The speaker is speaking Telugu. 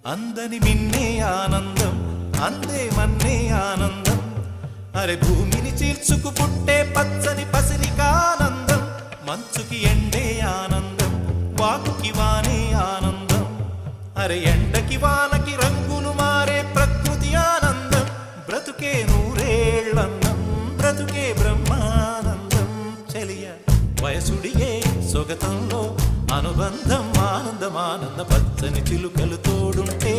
అందని మిన్నే ఆనందం అందే మన్నే ఆనందం అరే భూమిని చీల్చుకు పుట్టే పచ్చని పసిరికానందం మంచుకి ఎండే ఆనందం వాకుకి వానే ఆనందం అరే ఎండకి వానకి రంగులు మారే ప్రకృతి ఆనందం బ్రతుకే నూరేళ్ళన్నం బ్రతుకే బ్రహ్మానందం చెలియ వయసుడిగే సొగతంలో అనుబంధం ఆనందమానంద పచ్చని చిలుకలు తోడుంటే